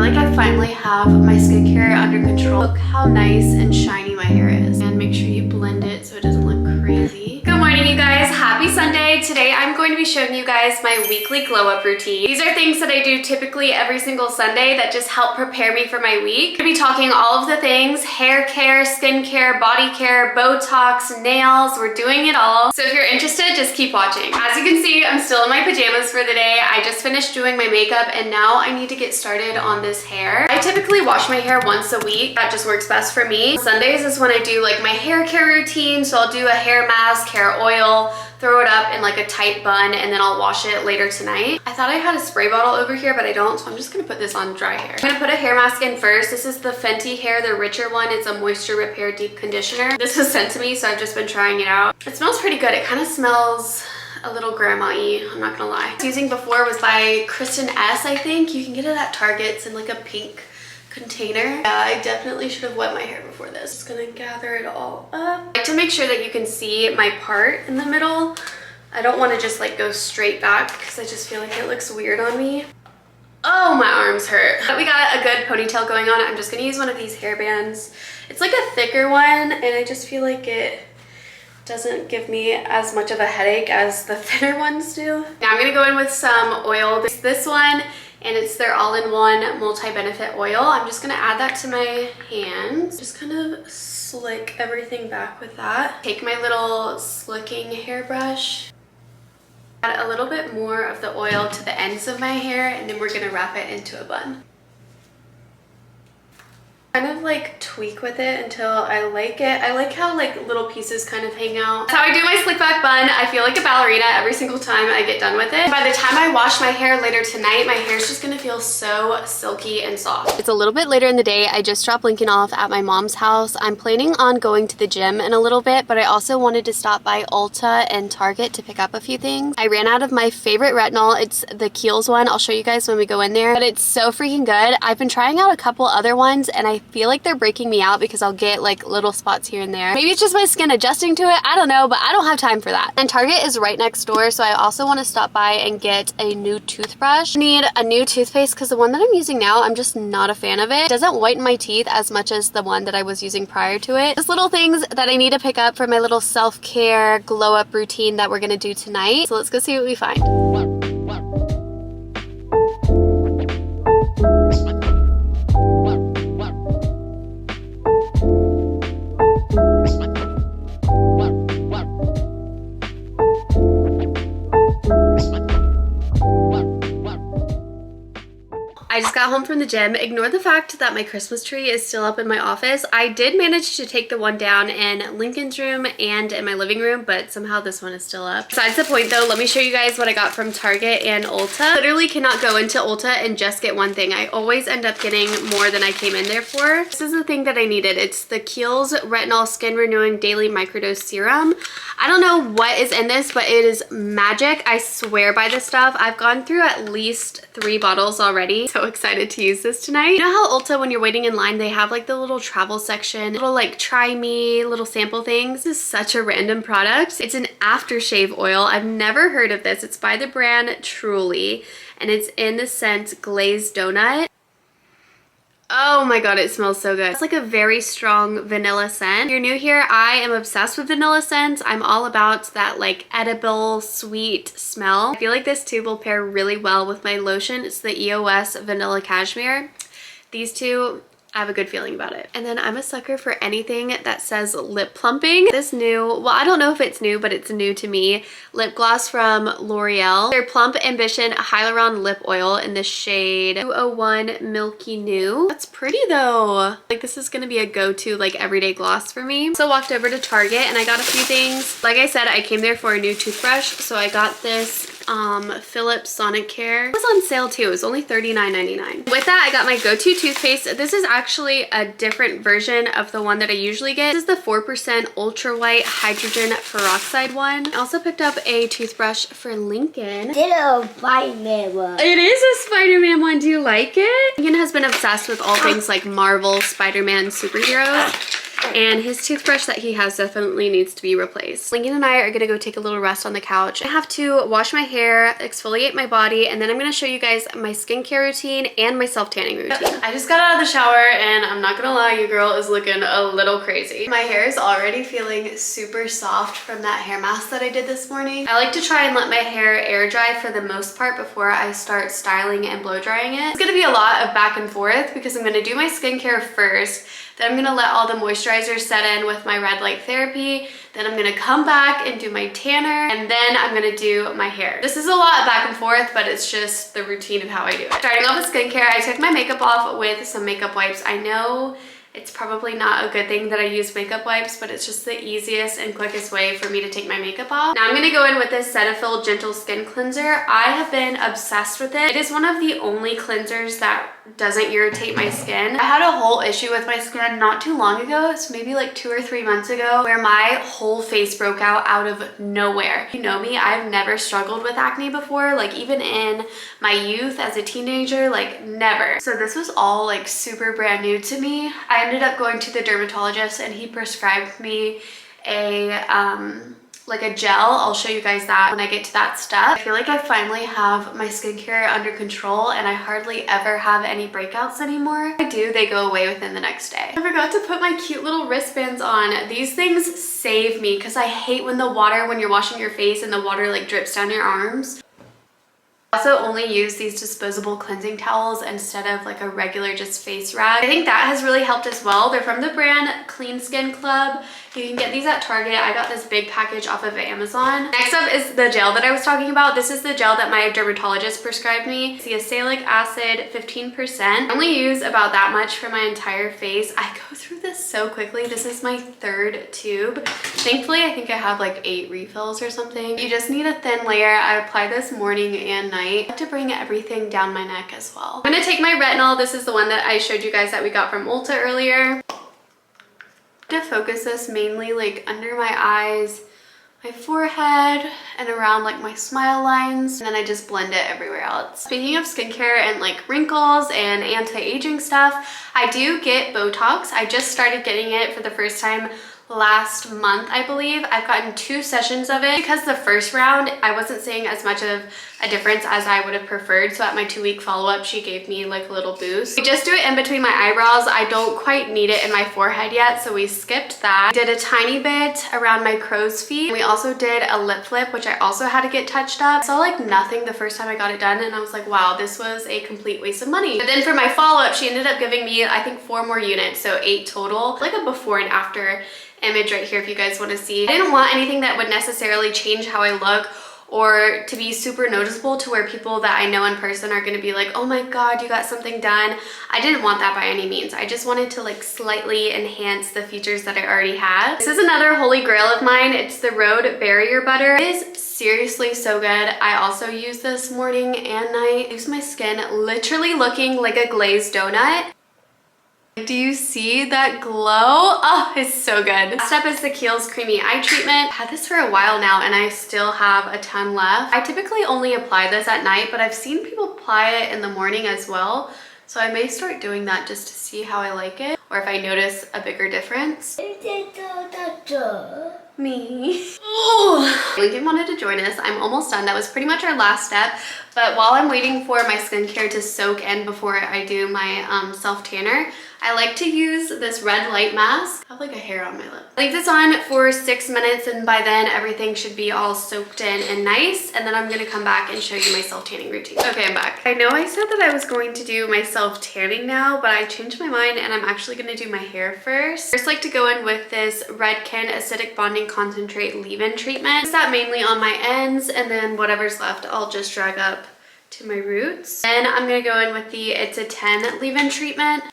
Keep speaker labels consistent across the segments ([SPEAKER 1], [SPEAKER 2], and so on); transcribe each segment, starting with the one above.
[SPEAKER 1] like I finally have my skincare under control. Look how nice and shiny my hair is. And make sure you blend it so it doesn't look crazy. Good morning, you guys. Happy Sunday. Today I'm going to be showing you guys my weekly glow up routine. These are things that I do typically every single Sunday that just help prepare me for my week. I'm going to be talking all of the things: hair care, skin care, body care, Botox, nails. We're doing it all. So if you're interested, just keep watching. As you can see, I'm still in my pajamas for the day. I just finished doing my makeup and now I need to get started on this hair. I typically wash my hair once a week. That just works best for me. Sundays is when I do like my hair care routine. So I'll do a hair mask, hair oil, throw it up in like a tight bun, and then I'll wash it later tonight. I thought I had a spray bottle over here, but I don't, so I'm just gonna put this on dry hair. I'm gonna put a hair mask in first. This is the Fenty Hair, the richer one. It's a moisture repair deep conditioner. This was sent to me, so I've just been trying it out. It smells pretty good. It kind of smells a little grandma-y, I'm not gonna lie. I was using before was by Kristen S, I think. You can get it at Target. It's in like a pink container. Yeah, I definitely should have wet my hair before this. Just gonna gather it all up. I like to make sure that you can see my part in the middle. I don't want to just like go straight back because I just feel like it looks weird on me. Oh, my arms hurt. But we got a good ponytail going on. I'm just gonna use one of these hair bands. It's like a thicker one and I just feel like it doesn't give me as much of a headache as the thinner ones do. Now I'm gonna go in with some oil. This one, and it's their all-in-one multi-benefit oil. I'm just gonna add that to my hands. Just kind of slick everything back with that. Take my little slicking hairbrush. Add a little bit more of the oil to the ends of my hair, and then we're gonna wrap it into a bun. Kind of like tweak with it until I like it. I like how like little pieces kind of hang out. That's how I do my slick back bun. I feel like a ballerina every single time I get done with it. By the time I wash my hair later tonight, my hair's just gonna feel so silky and soft. It's a little bit later in the day. I just dropped Lincoln off at my mom's house. I'm planning on going to the gym in a little bit, but I also wanted to stop by Ulta and Target to pick up a few things. I ran out of my favorite retinol. It's the Kiehl's one. I'll show you guys when we go in there, but it's so freaking good. I've been trying out a couple other ones and I feel like they're breaking me out because I'll get like little spots here and there. Maybe it's just my skin adjusting to it. I don't know, but I don't have time for that. And Target is right next door, so I also want to stop by and get a new toothbrush. I need a new toothpaste because the one that I'm using now, I'm just not a fan of it. It doesn't whiten my teeth as much as the one that I was using prior to it. Just little things that I need to pick up for my little self-care glow up routine that we're gonna do tonight. So let's go see what we find. I just got home from the gym. Ignore the fact that my Christmas tree is still up in my office. I did manage to take the one down in Lincoln's room and in my living room, but somehow this one is still up. Besides the point though, let me show you guys what I got from Target and Ulta. Literally cannot go into Ulta and just get one thing. I always end up getting more than I came in there for. This is the thing that I needed. It's the Kiehl's Retinol Skin Renewing Daily Microdose Serum. I don't know what is in this, but it is magic. I swear by this stuff. I've gone through at least 3 bottles already. So excited to use this tonight. You know how Ulta, when you're waiting in line, they have like the little travel section, little like try me, little sample things. This is such a random product. It's an aftershave oil. I've never heard of this. It's by the brand Truly, and it's in the scent Glazed Donut. Oh my god, it smells so good. It's like a very strong vanilla scent. If you're new here, I am obsessed with vanilla scents. I'm all about that like edible, sweet smell. I feel like this tube will pair really well with my lotion. It's the EOS Vanilla Cashmere. These two, I have a good feeling about it. And then I'm a sucker for anything that says lip plumping. This new, well, I don't know if it's new, but it's new to me, lip gloss from L'Oreal. Their Plump Ambition Hyaluron Lip Oil in the shade 201 Milky Nude. That's pretty though. Like this is gonna be a go-to like everyday gloss for me. So walked over to Target and I got a few things. Like I said, I came there for a new toothbrush. So I got this Philips Sonicare. It was on sale too. It was only $39.99. With that, I got my go-to toothpaste. This is actually a different version of the one that I usually get. This is the 4% Ultra White Hydrogen Peroxide one. I also picked up a toothbrush for Lincoln.
[SPEAKER 2] Little Spider-Man one.
[SPEAKER 1] It is a Spider-Man one. Do you like it? Lincoln has been obsessed with all things like Marvel, Spider-Man, superheroes. and his toothbrush that he has definitely needs to be replaced. Lincoln and I are gonna go take a little rest on the couch. I have to wash my hair, exfoliate my body, and then I'm gonna show you guys my skincare routine and my self-tanning routine. I just got out of the shower and I'm not gonna lie, your girl is looking a little crazy. My hair is already feeling super soft from that hair mask that I did this morning. I like to try and let my hair air dry for the most part before I start styling and blow drying it. It's gonna be a lot of back and forth because I'm gonna do my skincare first, then I'm gonna let all the moisturizer set in with my red light therapy, then I'm gonna come back and do my tanner, and then I'm gonna do my hair. This is a lot of back and forth, but it's just the routine of how I do it. Starting off with skincare, I took my makeup off with some makeup wipes. I know it's probably not a good thing that I use makeup wipes, but it's just the easiest and quickest way for me to take my makeup off. Now I'm gonna go in with this Cetaphil Gentle Skin Cleanser. I have been obsessed with it. It is one of the only cleansers that doesn't irritate my skin. I had a whole issue with my skin not too long ago, so maybe like 2 or 3 months ago, where my whole face broke out of nowhere. You know me, I've never struggled with acne before, like even in my youth as a teenager, like never. So this was all like super brand new to me. I ended up going to the dermatologist and he prescribed me like a gel. I'll show you guys that when I get to that step. I feel like I finally have my skincare under control and I hardly ever have any breakouts anymore. If I do, they go away within the next day. I forgot to put my cute little wristbands on. These things save me because I hate when you're washing your face and the water like drips down your arms. I also only use these disposable cleansing towels instead of like a regular just face rag. I think that has really helped as well. They're from the brand Clean Skin Club. You can get these at Target. I got this big package off of Amazon. Next up is the gel that I was talking about. This is the gel that my dermatologist prescribed me. It's the acelaic acid 15%. I only use about that much for my entire face. I go through this so quickly. This is my 3rd tube. Thankfully, I think I have like 8 refills or something. You just need a thin layer. I apply this morning and night. I have to bring everything down my neck as well. I'm gonna take my retinol. This is the one that I showed you guys that we got from Ulta earlier. To focus this mainly like under my eyes, my forehead, and around like my smile lines, and then I just blend it everywhere else. Speaking of skincare and like wrinkles and anti-aging stuff, I do get Botox. I just started getting it for the first time last month, I believe. I've gotten 2 sessions of it because the first round I wasn't seeing as much of a difference as I would have preferred, so at my 2-week follow-up she gave me like a little boost. We just do it in between my eyebrows. I don't quite need it in my forehead yet, so we skipped that. We did a tiny bit around my crow's feet. We also did a lip flip, which I also had to get touched up. I saw like nothing the first time I got it done and I was like, wow, this was a complete waste of money. But then for my follow-up, she ended up giving me I think 4 more units, so 8 total. Like a before and after image right here if you guys want to see. I didn't want anything that would necessarily change how I look or to be super noticeable to where people that I know in person are going to be like, oh my god, you got something done. I didn't want that by any means. I just wanted to like slightly enhance the features that I already had. This is another holy grail of mine. It's the Rhode Barrier Butter. It is seriously so good. I also use this morning and night. It leaves my skin literally looking like a glazed donut. Do you see that glow? Oh, it's so good. Next up is the Kiehl's Creamy Eye Treatment. I've had this for a while now and I still have a ton left. I typically only apply this at night, but I've seen people apply it in the morning as well. So I may start doing that just to see how I like it or if I notice a bigger difference. Me. Oh, Lincoln wanted to join us. I'm almost done. That was pretty much our last step. But while I'm waiting for my skincare to soak in before I do my self-tanner, I like to use this red light mask. I have like a hair on my lip. I leave this on for 6 minutes and by then everything should be all soaked in and nice. And then I'm gonna come back and show you my self-tanning routine. Okay, I'm back. I know I said that I was going to do my self-tanning now, but I changed my mind and I'm actually gonna do my hair first. I just like to go in with this Redken Acidic Bonding Concentrate Leave-In Treatment. Use that mainly on my ends and then whatever's left I'll just drag up to my roots. Then I'm gonna go in with the It's a 10 Leave-In Treatment.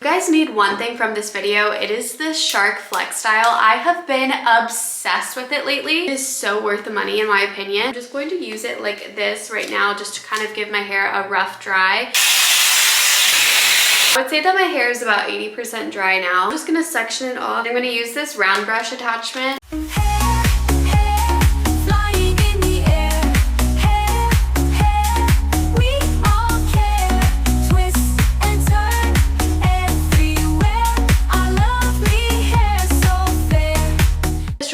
[SPEAKER 1] You guys need one thing from this video. It is this Shark Flex Style. I have been obsessed with it lately. It is so worth the money in my opinion. I'm just going to use it like this right now just to kind of give my hair a rough dry. I would say that my hair is about 80% dry now. I'm just gonna section it off. I'm gonna use this round brush attachment.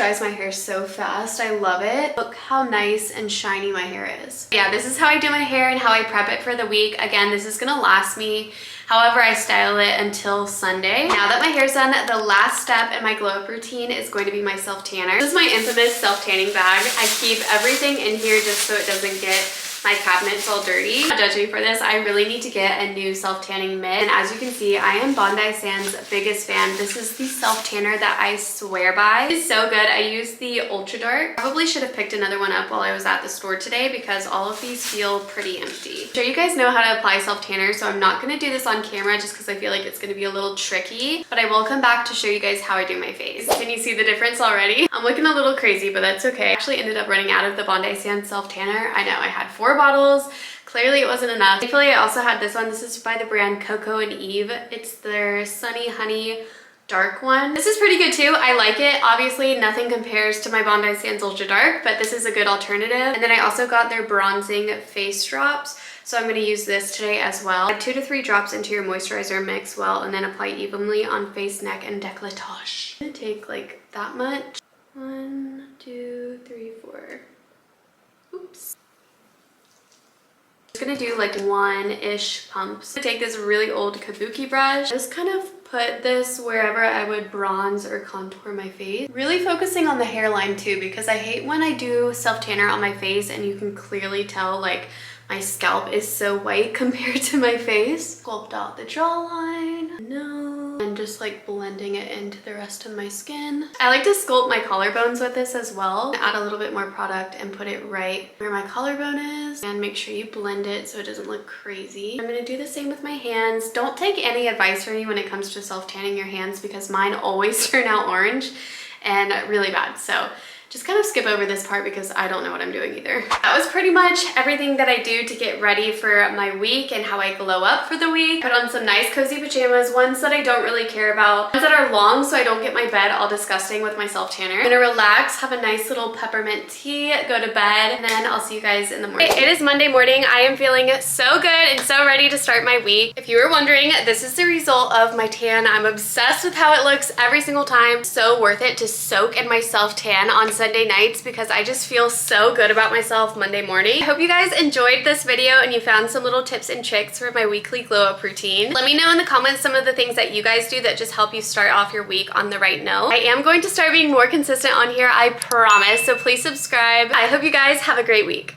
[SPEAKER 1] dries my hair so fast. I love it. Look how nice and shiny my hair is. Yeah, this is how I do my hair and how I prep it for the week. Again, this is gonna last me however I style it until Sunday. Now that my hair's done, the last step in my glow up routine is going to be my self tanner. This is my infamous self tanning bag. I keep everything in here just so it doesn't get my cabinets all dirty. Don't judge me for this. I really need to get a new self tanning mitt. And as you can see, I am Bondi Sands' biggest fan. This is the self tanner that I swear by. It's so good. I use the Ultra Dark. Probably should have picked another one up while I was at the store today because all of these feel pretty empty. I'm sure you guys know how to apply self tanner, so I'm not going to do this on camera just because I feel like it's going to be a little tricky, but I will come back to show you guys how I do my face. Can you see the difference already? I'm looking a little crazy, but that's okay. I actually ended up running out of the Bondi Sands self tanner. I know I had 4 bottles. Clearly it wasn't enough. Thankfully, I also had this one. This is by the brand Coco and Eve. It's their Sunny Honey dark one. This is pretty good too. I like it. Obviously, nothing compares to my Bondi Sands Ultra Dark, but this is a good alternative. And then I also got their bronzing face drops. So I'm going to use this today as well. Add 2 to 3 drops into your moisturizer, mix well, and then apply evenly on face, neck, and décolletage. I'm going to take like that much. 1, 2, 3, 4. Oops. I'm just gonna do like 1-ish pumps. I'm gonna take this really old kabuki brush, just kind of put this wherever I would bronze or contour my face. Really focusing on the hairline too, because I hate when I do self tanner on my face and you can clearly tell like my scalp is so white compared to my face. Sculpt out the jawline, nose, and just like blending it into the rest of my skin. I like to sculpt my collarbones with this as well. Add a little bit more product and put it right where my collarbone is, and make sure you blend it so it doesn't look crazy. I'm gonna do the same with my hands. Don't take any advice from me when it comes to self tanning your hands because mine always turn out orange and really bad. So just kind of skip over this part because I don't know what I'm doing either. That was pretty much everything that I do to get ready for my week and how I glow up for the week. Put on some nice cozy pajamas, ones that I don't really care about, ones that are long so I don't get my bed all disgusting with my self tanner. I'm gonna relax, have a nice little peppermint tea, go to bed, and then I'll see you guys in the morning. It is Monday morning. I am feeling so good and so ready to start my week. If you were wondering, this is the result of my tan. I'm obsessed with how it looks every single time. So worth it to soak in my self tan on Sunday nights because I just feel so good about myself Monday morning. I hope you guys enjoyed this video and you found some little tips and tricks for my weekly glow up routine. Let me know in the comments some of the things that you guys do that just help you start off your week on the right note. I am going to start being more consistent on here, I promise, so please subscribe. I hope you guys have a great week.